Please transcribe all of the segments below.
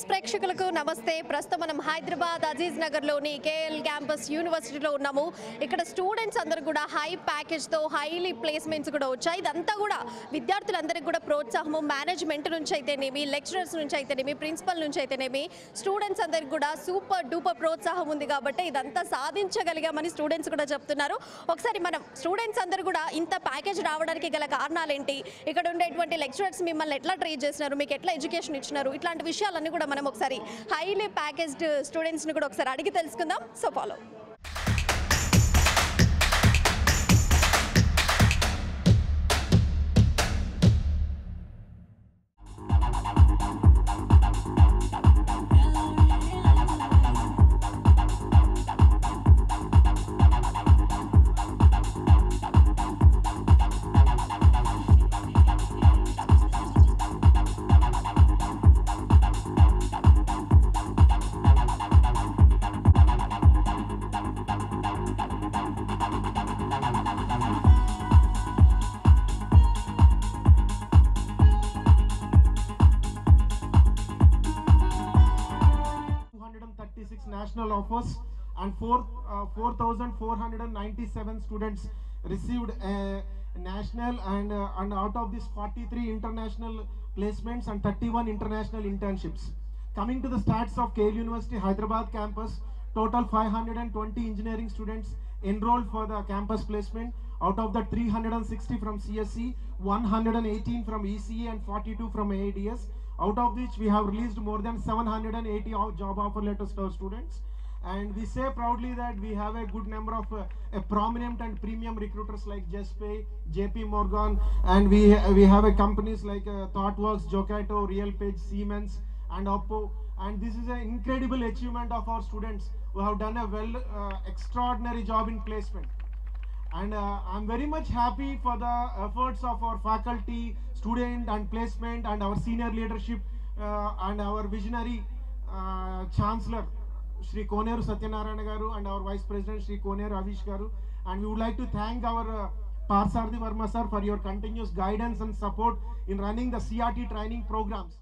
ప్రేక్షకులకు నమస్తే. ప్రస్తుతం మనం హైదరాబాద్ అజీజ్ నగర్లోని కేఎల్ క్యాంపస్ యూనివర్సిటీలో ఉన్నాము. ఇక్కడ స్టూడెంట్స్ అందరూ కూడా హై ప్యాకేజ్తో హైలీ ప్లేస్మెంట్స్ కూడా వచ్చాయి. ఇదంతా కూడా విద్యార్థులందరికీ కూడా ప్రోత్సాహము, మేనేజ్మెంట్ నుంచి అయితేనేమి, లెక్చరర్స్ నుంచి అయితేనేమి, ప్రిన్సిపల్ నుంచి అయితేనేమి స్టూడెంట్స్ అందరికీ కూడా సూపర్ డూపర్ ప్రోత్సాహం ఉంది కాబట్టి ఇదంతా సాధించగలిగామని స్టూడెంట్స్ కూడా చెప్తున్నారు. ఒకసారి మనం స్టూడెంట్స్ అందరూ కూడా ఇంత ప్యాకేజ్ రావడానికి గల కారణాలేంటి, ఇక్కడ ఉండేటువంటి లెక్చరర్స్ మిమ్మల్ని ఎట్లా ట్రీట్ చేస్తున్నారు, మీకు ఎట్లా ఎడ్యుకేషన్ ఇచ్చినారు, ఇట్లాంటి విషయాలన్నీ కూడా మనం ఒకసారి హైలీ ప్యాకేజ్డ్ స్టూడెంట్స్ని కూడా ఒకసారి అడిగి తెలుసుకుందాం. So follow. National offers and 4,497 students received national and out of this 43 international placements and 31 international internships. Coming to the stats of KL University Hyderabad campus, total 520 engineering students enrolled for the campus placement. Out of that 360 from CSE, 118 from ECE and 42 from AIDS. Out of which we have released more than 780 job offer letters to our students, and we say proudly that we have a good number of prominent and premium recruiters like JustPay, JP Morgan, and we have companies like ThoughtWorks, Jocato, RealPage, Siemens and Oppo, and this is an incredible achievement of our students who have done a extraordinary job in placement. And I'm very much happy for the efforts of our faculty, student and placement and our senior leadership and our visionary Chancellor Shri Koneru Satyanarayana Garu and our Vice President Shri Koneru Avish Garu, and we would like to thank our Parsarthi Verma sir for your continuous guidance and support in running the CRT training programs.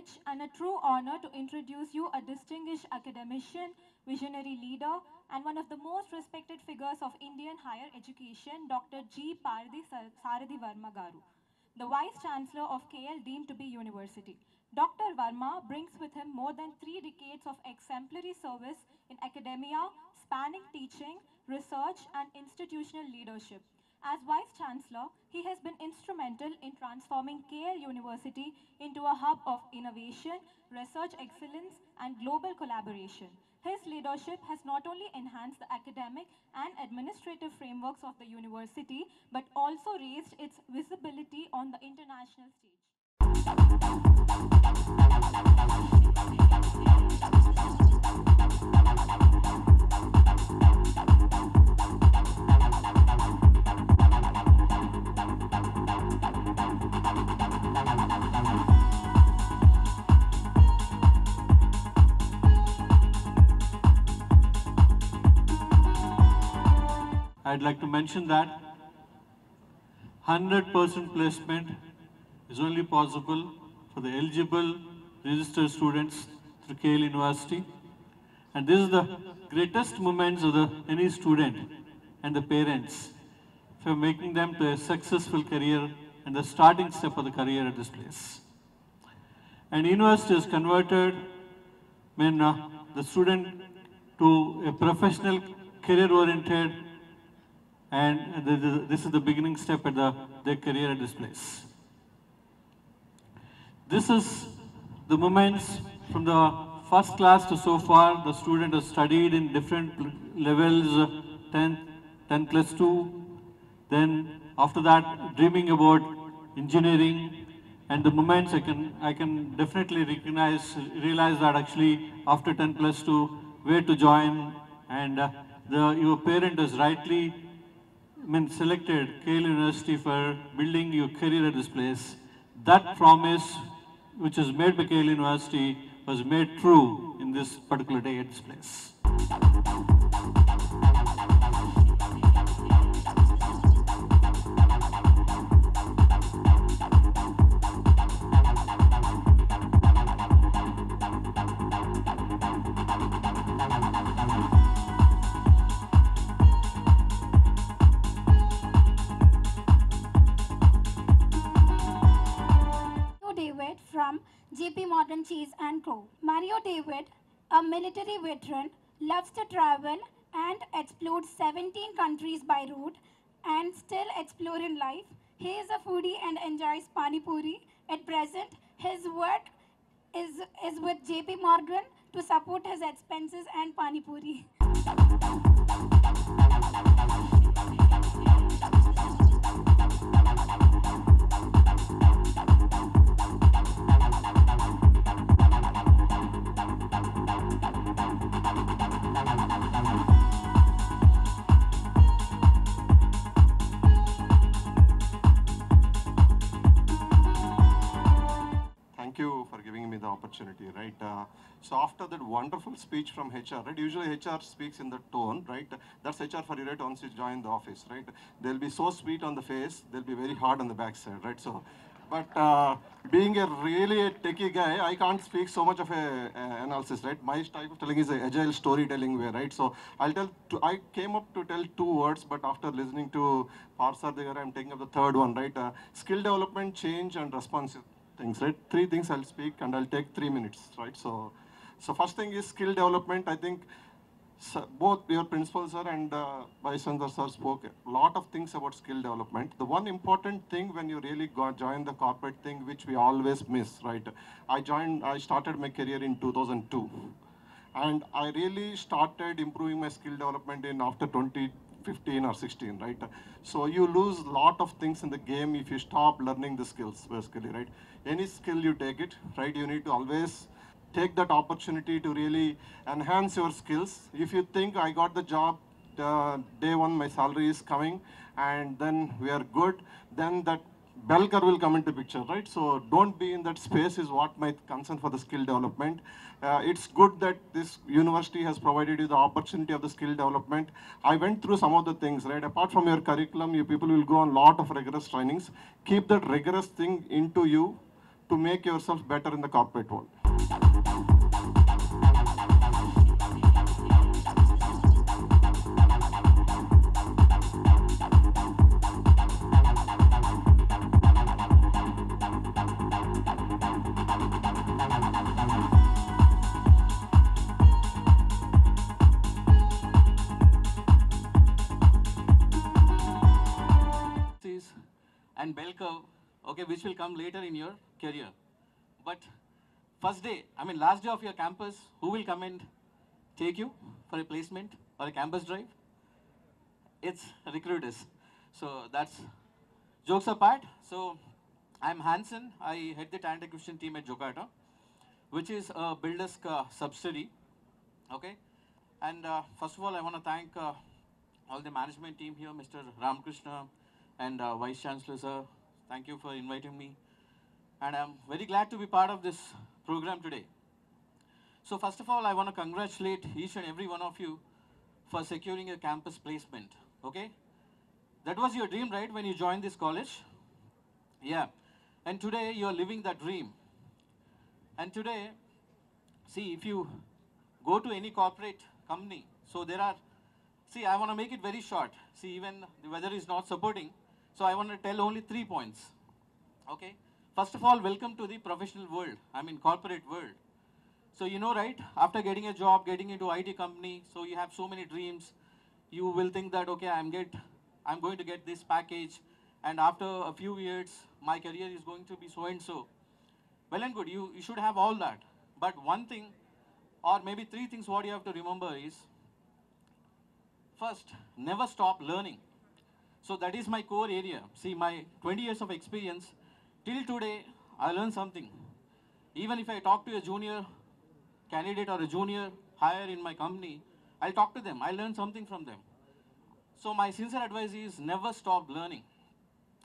privilege and a true honor to introduce you a distinguished academician, visionary leader, and one of the most respected figures of Indian higher education, Dr. G. Sarathi Verma Garu, the Vice Chancellor of KL deemed to be University. Dr. Verma brings with him more than 3 decades of exemplary service in academia, spanning teaching, research, and institutional leadership. As Vice Chancellor, he has been instrumental in transforming KL University into a hub of innovation, research excellence, and global collaboration. His leadership has not only enhanced the academic and administrative frameworks of the university, but also raised its visibility on the international stage. I'd like to mention that 100% placement is only possible for the eligible registered students through KL University. And this is the greatest moments of any student and the parents for making them to a successful career and the starting step of the career at this place. And university has converted the student to a professional, career-oriented, and this is the beginning step at their career at this place. This is the moments from the first class to so far. The student has studied in different levels, 10 plus 2. Then after that, dreaming about engineering. And the moments I can definitely realize that actually after 10 plus 2, where to join. And your parent has rightly selected KL University for building your career at this place. That promise, which is made by KL University, was made true in this particular day at this place. From JP Morgan Chase & Co. Mario David, a military veteran, loves to travel and explore 17 countries by road and still explore in life. He is a foodie and enjoys Pani Puri. At present, his work is with JP Morgan to support his expenses and Pani Puri. Thank you for giving me the opportunity, right? So after that wonderful speech from HR, right? Usually HR speaks in the tone, right? That's HR for you, right? Once you join the office, right? They'll be so sweet on the face, they'll be very hard on the backside, right? So, but being a really techie guy, I can't speak so much of a analysis, right? My type of telling is a agile storytelling way, right? So I came up to tell 2 words, but after listening to Parsar there, I'm taking up the 3rd one, right? Skill development, change, and responsive things, right? 3 things I'll speak, and I'll take 3 minutes, right? So first thing is skill development. I think both your principal sir and Vice Chancellor sir spoke a lot of things about skill development. The one important thing when you really join the corporate thing, which we always miss, right? I started my career in 2002, and I really started improving my skill development in after 2015 or 16, right? So you lose a lot of things in the game if you stop learning the skills, basically, right? Any skill you take it, right? You need to always take that opportunity to really enhance your skills. If you think I got the job, day one my salary is coming, and then we are good, then that bell curve will come into picture, right? So don't be in that space is what my concern for the skill development. It's good that this university has provided you the opportunity of the skill development. I went through some of the things, right? Apart from your curriculum, you people will go on a lot of rigorous trainings. Keep that rigorous thing into you. to make yourself better in the corporate world. And bell curve, okay, which will come later in your career. But first day, I mean last day of your campus, who will come and take you for a placement or a campus drive? It's recruiters. So that's jokes apart. So I'm Hansen. I head the talent acquisition team at Jokata, which is a BuildDesk subsidiary. Okay. And first of all, I want to thank all the management team here, Mr. Ramakrishna and Vice Chancellor sir. Thank you for inviting me. And I'm very glad to be part of this program today. So first of all, I want to congratulate each and every one of you for securing a campus placement. Okay. That was your dream, right, when you joined this college? Yeah. And today you're living that dream. And today, see, if you go to any corporate company, so there are, see, I want to make it very short. See, even the weather is not supporting, so I want to tell only 3 points. Okay. First of all, welcome to the professional world, I mean corporate world. So you know, right, after getting a job, getting into IT company, so you have so many dreams. You will think that, okay, I'm going to get this package, and after a few years, my career is going to be so and so. Well and good, you should have all that. But one thing, or maybe 3 things what you have to remember is, first, never stop learning. So that is my core area. See, my 20 years of experience, till today, I learn something. Even if I talk to a junior candidate or a junior hire in my company, I'll talk to them. I'll learn something from them. So my sincere advice is never stop learning.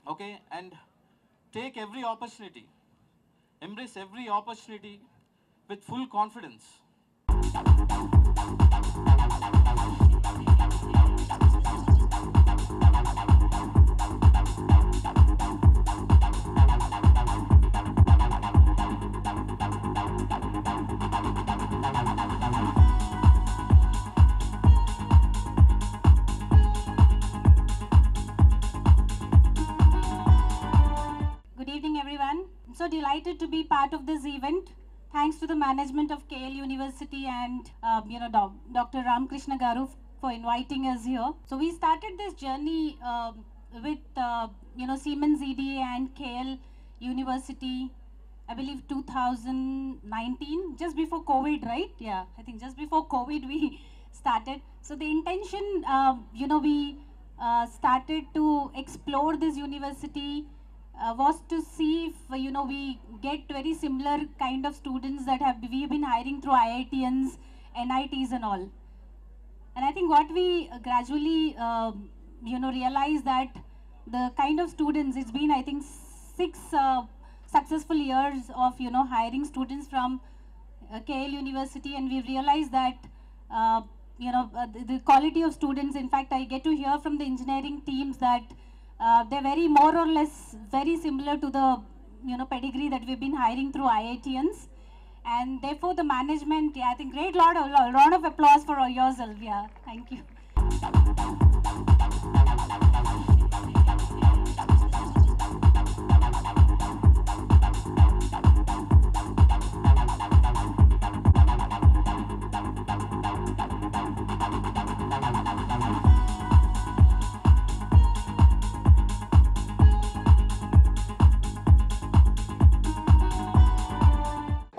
Okay? And take every opportunity. Embrace every opportunity with full confidence. Good evening, everyone. I'm so delighted to be part of this event. Thanks to the management of KL University and Dr. Ramakrishna Garu for inviting us here. So we started this journey with Siemens EDA and KL University, I believe 2019, just before COVID, right? Yeah, I think just before COVID we started. So the intention, we started to explore this university was to see if we get very similar kind of students that we've been hiring through IITians, NITs and all. And I think what we gradually realized that the kind of students, it's been I think 6 successful years of hiring students from KL University, and we've realized that the quality of students, in fact I get to hear from the engineering teams that they're very more or less very similar to the pedigree that we've been hiring through IITians, and therefore the management, I think great round of applause for yourself. Yeah, thank you.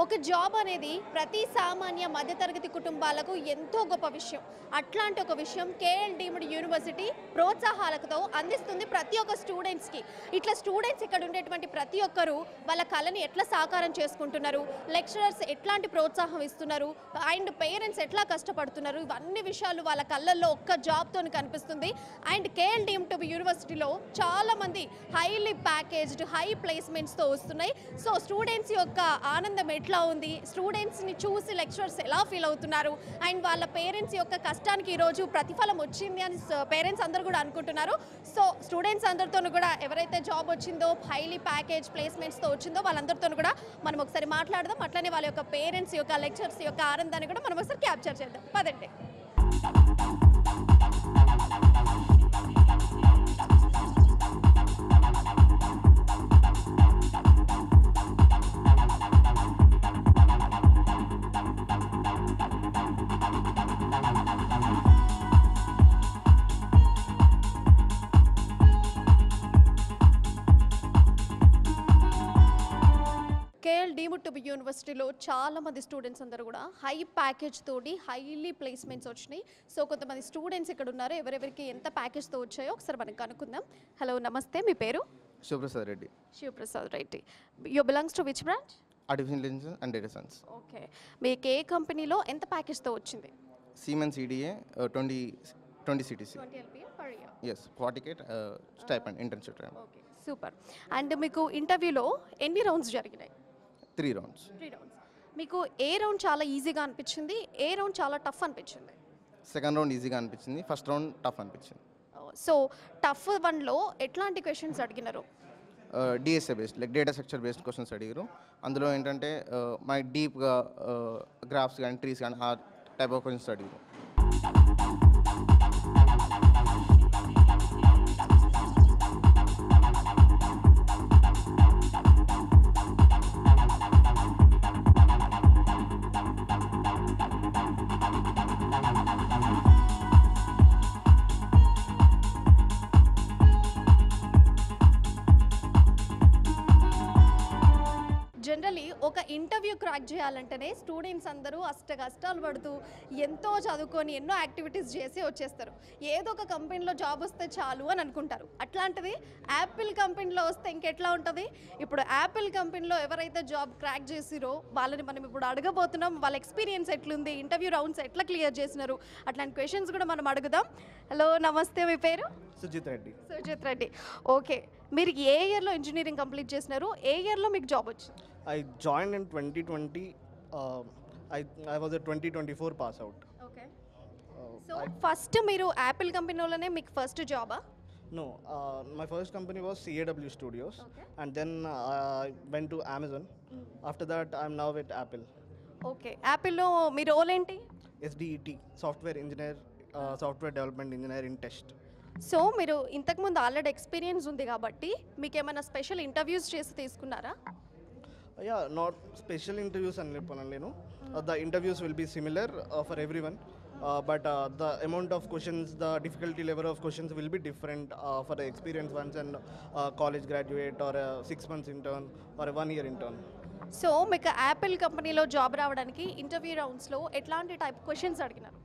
ఒక job అనేది ప్రతి సామాన్య మధ్యతరగతి కుటుంబాలకు ఎంతో గొప్ప విషయం. అట్లాంటి ఒక విషయం కేఎల్ డీమ్డ్ యూనివర్సిటీ ప్రోత్సాహాలతో అందిస్తుంది ప్రతి ఒక్క స్టూడెంట్స్కి. ఇట్లా స్టూడెంట్స్ ఇక్కడ ఉండేటువంటి ప్రతి ఒక్కరు వాళ్ళ కళని ఎట్లా సాకారం చేసుకుంటున్నారు, లెక్చరర్స్ ఎట్లాంటి ప్రోత్సాహం ఇస్తున్నారు, అండ్ పేరెంట్స్ ఎట్లా కష్టపడుతున్నారు, ఇవన్నీ విషయాలు వాళ్ళ కళ్ళల్లో ఒక్క జాబ్తో కనిపిస్తుంది. అండ్ కేఎల్ డీమ్డ్ యూనివర్సిటీలో చాలామంది హైలీ ప్యాకేజ్డ్ హై ప్లేస్మెంట్స్తో వస్తున్నాయి. సో స్టూడెంట్స్ యొక్క ఆనందం ఎట్లా ఉంది, స్టూడెంట్స్ని చూసి లెక్చరర్స్ ఎలా ఫీల్ అవుతున్నారు, అండ్ వాళ్ళ పేరెంట్స్ యొక్క కష్టానికి ఈరోజు ప్రతిఫలం వచ్చింది అని పేరెంట్స్ అందరూ కూడా అనుకుంటున్నారు. సో స్టూడెంట్స్ అందరితో కూడా ఎవరైతే జాబ్ వచ్చిందో హైలీ ప్యాకేజ్ ప్లేస్మెంట్స్తో వచ్చిందో వాళ్ళందరితో కూడా మనం ఒకసారి మాట్లాడదాం. అట్లనే వాళ్ళ యొక్క పేరెంట్స్ యొక్క లెక్చర్స్ యొక్క ఆనందాన్ని కూడా మనం ఒకసారి క్యాప్చర్ చేద్దాం. పదండి. కేఎల్ డీమ్డ్ టు బి యూనివర్సిటీలో చాలామంది స్టూడెంట్స్ అందరూ కూడా హై ప్యాకేజ్ తోటి హైలీ ప్లేస్మెంట్స్ వచ్చినాయి. సో కొంతమంది స్టూడెంట్స్ ఇక్కడ ఉన్నారు, ఎవరెవరికి ఎంత ప్యాకేజ్తో వచ్చాయో ఒకసారి మనం కనుక్కుందాం. హలో, నమస్తే, మీ పేరు? Shivaprasad Reddy. Shivaprasad Reddy. You belongs to which branch? Artificial intelligence and data science. Okay, మీకు ఏ కంపెనీలో ఎంత ప్యాకేజ్తో వచ్చింది? Siemens EDA 20 CTC. 20 LPA per year. Yes, 40K stipend internship time. Okay, super. And మీకు ఇంటర్వ్యూలో ఎన్ని రౌండ్స్ జరిగినాయి? 3 rounds. 3 రౌండ్స్. మీకు ఏ రౌండ్ చాలా ఈజీగా అనిపించింది, ఏ రౌండ్ చాలా టఫ్ అనిపించింది? సెకండ్ రౌండ్ ఈజీగా అనిపించింది, ఫస్ట్ రౌండ్ టఫ్ అనిపించింది. సో టఫ్ వన్లో ఎట్లాంటి క్వశ్చన్స్ అడిగినారు? DSA based like data structure based questions అడిగారు. అందులో ఏంటంటే మై డీప్గా గ్రాఫ్స్ కానీ ట్రీస్ కానీ ఆ టైప్ ఆఫ్ క్వశ్చన్స్ అడిగారు. జనరలీ ఒక ఇంటర్వ్యూ క్రాక్ చేయాలంటేనే స్టూడెంట్స్ అందరూ కష్టాలు పడుతూ ఎంతో చదువుకొని ఎన్నో యాక్టివిటీస్ చేసి వచ్చేస్తారు. ఏదో ఒక కంపెనీలో జాబ్ వస్తే చాలు అని అనుకుంటారు. అట్లాంటిది యాపిల్ కంపెనీలో వస్తే ఇంకెట్లా ఉంటుంది? ఇప్పుడు యాపిల్ కంపెనీలో ఎవరైతే జాబ్ క్రాక్ చేసిరో వాళ్ళని మనం ఇప్పుడు అడగబోతున్నాం. వాళ్ళ ఎక్స్పీరియన్స్ ఎట్లుంది, ఇంటర్వ్యూ రౌండ్స్ ఎట్లా క్లియర్ చేసినారు, అట్లాంటి క్వశ్చన్స్ కూడా మనం అడుగుదాం. హలో, నమస్తే, మీ పేరు? సుజిత్ రెడ్డి. సుజిత్ రెడ్డి. ఓకే, మీరు ఏ ఇయర్లో ఇంజనీరింగ్ కంప్లీట్ చేసినారు, ఏ ఇయర్లో మీకు జాబ్ వచ్చింది? I joined in 2020. I was a 2024 pass out. Okay, so first మీరు యాపిల్ కంపెనీలోనే మీకు ఫస్ట్ జాబా? No, my first company was CAW Studios. Okay. And then I went to Amazon. After that, I'm now with Apple. Okay, యాపిల్లో మీ role ఏంటి? SDET, software engineer, software development engineer in test. So మీరు ఇంతకుముందు already experience ఉంది కాబట్టి మీకు ఏమైనా special interviews చేసి తీసుకున్నారా? Yeah, not special interviews and the interviews will be similar for everyone. But the amount of questions, the difficulty level of questions will be different for the experienced ones and college graduate or a 6 months intern or a 1 year intern. So మీకు Apple కంపెనీలో job రావడానికి interview రౌండ్స్లో ఎట్లాంటి type questions అడిగినారు?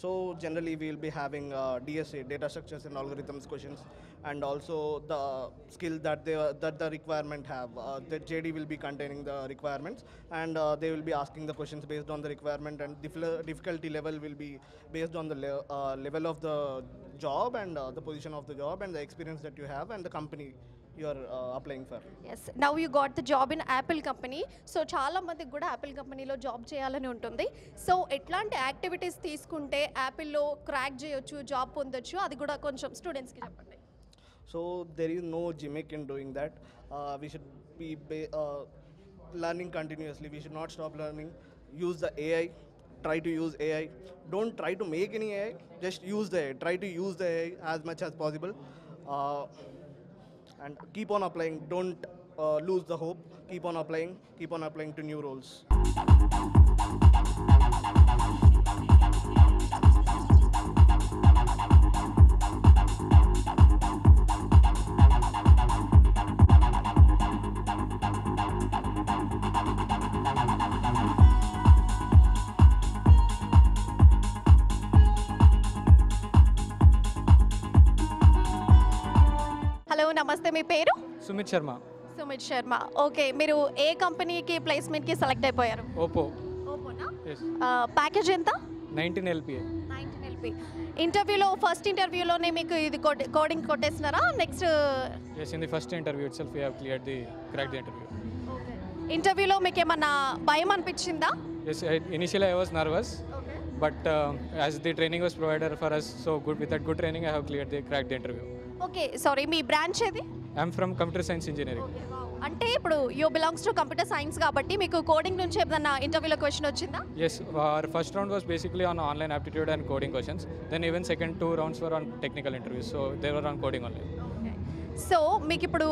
So generally we will be having DSA, data structures and algorithms questions, and also the skill that the requirement have. The JD will be containing the requirements, and they will be asking the questions based on the requirement, and difficulty level will be based on the level of the job and the position of the job and the experience that you have and the company you are applying for. Yes, now you got the job in Apple company. So చాలా మందికి కూడా Apple కంపెనీలో job చేయాలని ఉంటుంది. So ఎట్లాంటి activities తీసుకుంటే యాపిల్లో crack చేయొచ్చు, job పొందొచ్చు, అది కూడా కొంచెం స్టూడెంట్స్కి చెప్పండి. So there is no gimmick in doing that. We should be learning continuously. We should not stop learning. Use the AI. Try to use AI. Don't try to make any AI. Just use the AI. Try to use the AI as much as possible. And keep on applying. Don't lose the hope. Keep on applying. Keep on applying to new roles. Hello, నమస్తే, మీ పేరు? Sumit Sharma. Sumit Sharma. Okay, మీరు ఏ కంపెనీకి ప్లేస్మెంట్కి select అయిపోయారు? Oppo. ఓపోనా? Yes. Package ఎంత? 19 LPA. 19 LP. ఇంటర్వ్యూలో ఫస్ట్ ఇంటర్వ్యూలోనే మీకు ఇది కోడింగ్ కొట్టేస్తున్నారా? Next? Yes, in the first interview itself we have cracked the interview. Okay. ఇంటర్వ్యూలో మీకు ఏమన్నా భయం అనిపించిందా? Yes, initially I was nervous, but as the training was provided for us so good, with that good training I have cracked the interview. Okay, sorry, me branch ఏది? I am from computer science engineering. అంటే ఇప్పుడు you belongs to computer science కాబట్టి మీకు coding నుంచి ఏదైనా ఇంటర్వ్యూలో question వచ్చిందా? Yes, our first round was basically on online aptitude and coding questions. Then even second 2 rounds were on technical interviews, so they were on coding only. So మీకు ఇప్పుడు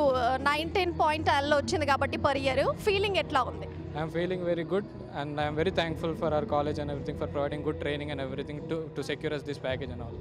19.L వచ్చింది కాబట్టి పర్ ఇయర్ ఫీలింగ్ ఎట్లా ఉంది? I am feeling very good and I am very thankful for our college and everything for providing good training and everything to secure us this package and all.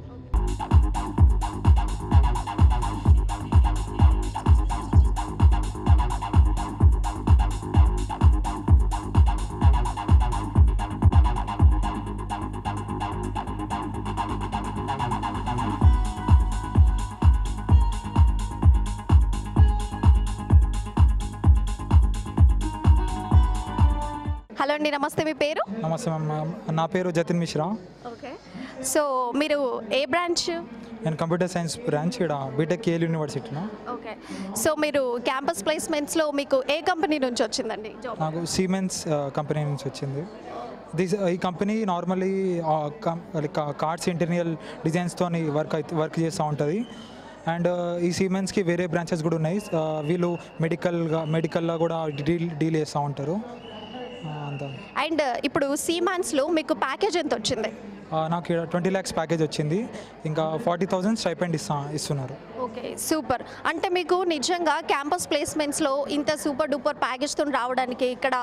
Hello అండి, నమస్తే, మీ పేరు? నమస్తే ma'am, నా పేరు Jatin Mishra. Okay, so మీరు ఏ branch? నేను computer science branch ఇక్కడ బీటెక్ కేఎల్ యూనివర్సిటీనా. ఓకే, సో మీరు క్యాంపస్ ప్లేస్మెంట్స్లో మీకు ఏ కంపెనీ నుంచి వచ్చిందండి జాబ్? నాకు సిమెన్స్ కంపెనీ నుంచి వచ్చింది. ఈ కంపెనీ నార్మల్లీ కార్డ్స్ ఇంటీరియర్ డిజైన్స్తో వర్క్ చేస్తూ ఉంటుంది. అండ్ ఈ సిమెన్స్కి వేరే బ్రాంచెస్ కూడా ఉన్నాయి. వీళ్ళు మెడికల్లో కూడా డీల్ చేస్తూ ఉంటారు. అండ్ ఇప్పుడు సిమాన్స్లో మీకు ప్యాకేజ్ ఎంత వచ్చింది? నాకు ఇక్కడ 20 lakhs ప్యాకేజ్ వచ్చింది. ఇంకా 40,000 స్టైపెండ్ ఇస్తున్నారు. Okay, super. అంటే మీకు నిజంగా క్యాంపస్ ప్లేస్మెంట్స్లో ఇంత సూపర్ డూపర్ ప్యాకేజ్తో రావడానికి ఇక్కడ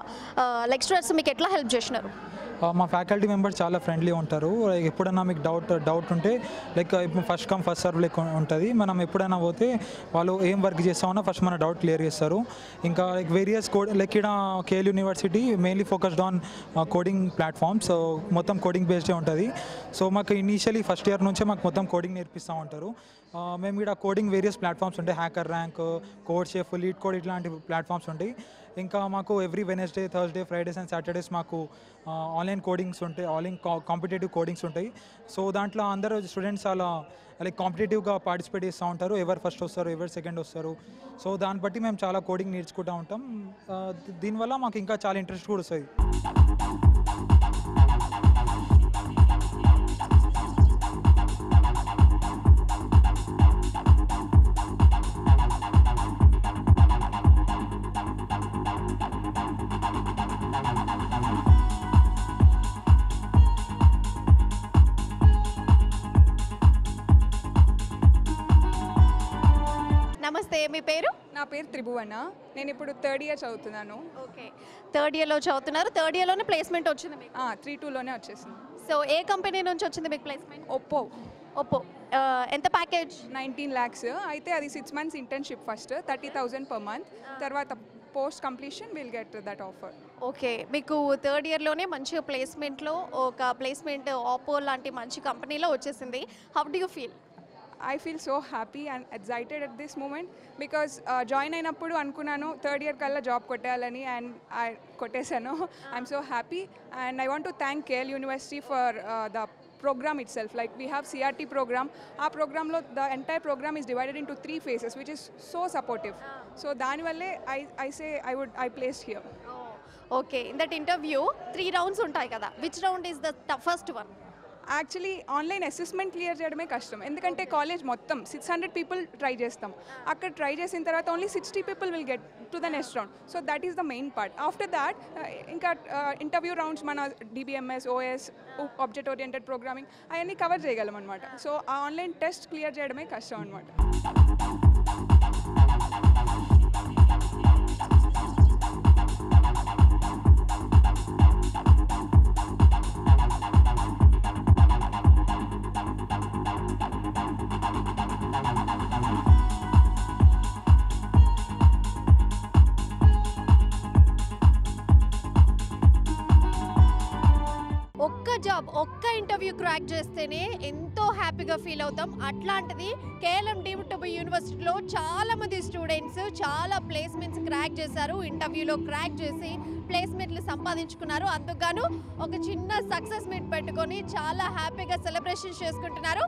లెక్చరర్స్ మీకు ఎట్లా హెల్ప్ చేసినారు? మా ఫ్యాకల్టీ మెంబర్స్ చాలా ఫ్రెండ్లీ ఉంటారు. లైక్ ఎప్పుడైనా మీకు డౌట్ ఉంటే like first come first serve లెక్క ఉంటుంది. మనం ఎప్పుడైనా పోతే వాళ్ళు ఏం వర్క్ చేస్తామన్నా ఫస్ట్ మన డౌట్ క్లియర్ చేస్తారు. ఇంకా లైక్ వేరియస్ లైక్ ఇక్కడ KL university mainly focused on coding platforms. So మొత్తం కోడింగ్ బేస్డే ఉంటుంది. సో మాకు ఇనీషియలీ ఫస్ట్ ఇయర్ నుంచే మాకు మొత్తం కోడింగ్ నేర్పిస్తూ ఉంటారు. మేము ఇక్కడ కోడింగ్ వేరియస్ ప్లాట్ఫామ్స్ ఉంటాయి. Hacker rank, code chef, lead code ఇట్లాంటి ప్లాట్ఫామ్స్ ఉంటాయి. ఇంకా మాకు every Wednesday, Thursday, Fridays and Saturdays మాకు ఆన్లైన్ కోడింగ్స్ ఉంటాయి. ఆన్లైన్ కాంపిటేటివ్ కోడింగ్స్ ఉంటాయి. సో దాంట్లో అందరూ స్టూడెంట్స్ అలా లైక్ కాంపిటేటివ్గా పార్టిసిపేట్ చేస్తూ ఉంటారు. ఎవరు ఫస్ట్ వస్తారు, ఎవరు సెకండ్ వస్తారు. సో దాన్ని బట్టి మేము చాలా కోడింగ్ నేర్చుకుంటూ ఉంటాం. దీనివల్ల మాకు ఇంకా చాలా ఇంట్రెస్ట్ కూడా వస్తుంది. నమస్తే, మీ పేరు? నా పేరు త్రిభువన. నేను ఇప్పుడు 3rd year చదువుతున్నాను. ఓకే, 3rd yearలో చదువుతున్నారు. 3rd yearలోనే ప్లేస్మెంట్ వచ్చింది మీకు? 3-2లోనే వచ్చేసింది. సో ఏ కంపెనీ నుంచి వచ్చింది మీకు ప్లేస్మెంట్? ఒప్పో. ఎంత ప్యాకేజ్? 19 lakhs. అయితే అది 6 months internship. First 30,000 per month. తర్వాత post completion will get that offer. Okay, మీకు 3rd yearలోనే మంచిగా ప్లేస్మెంట్లో ఒక ప్లేస్మెంట్ ఆపో లాంటి మంచి కంపెనీలో వచ్చేసింది. How do you feel? I feel so happy and excited at this moment because join అయినప్పుడు అనుకున్నాను 3rd year కల్లా జాబ్ కొట్టాలని, అండ్ ఐ కొట్టేశాను. I'm so happy and I want to thank KL university for the program itself. Like we have CRT program. Our program lo the entire program is divided into 3 phases, which is so supportive. So dani valle I say I placed here. Okay, in that interview 3 rounds ఉంటాయి కదా. Which round is the toughest one? Actually online assessment clear చేయడమే కష్టం. ఎందుకంటే college మొత్తం 600 people try చేస్తాం. అక్కడ try చేసిన తర్వాత only 60 people will get to the next round. So that is the main part. After that ఇంకా ఇంటర్వ్యూ రౌండ్స్ మన DBMS, OS, object oriented programming అవన్నీ కవర్ చేయగలం అనమాట. సో ఆ ఆన్లైన్ టెస్ట్ క్లియర్ చేయడమే కష్టం అనమాట. ఒక్క ఇంటర్వ్యూ క్రాక్ చేస్తేనే ఎంతో హ్యాపీగా ఫీల్ అవుతాం. అట్లాంటిది కేఎల్ఎం డీమ్డ్ టు బి యూనివర్సిటీలో చాలా మంది స్టూడెంట్స్ చాలా ప్లేస్మెంట్స్ క్రాక్ చేశారు. ఇంటర్వ్యూలో క్రాక్ చేసి ప్లేస్మెంట్లు సంపాదించుకున్నారు. అందుకు ఒక చిన్న సక్సెస్ మీట్ పెట్టుకొని చాలా హ్యాపీగా సెలబ్రేషన్ చేసుకుంటున్నారు.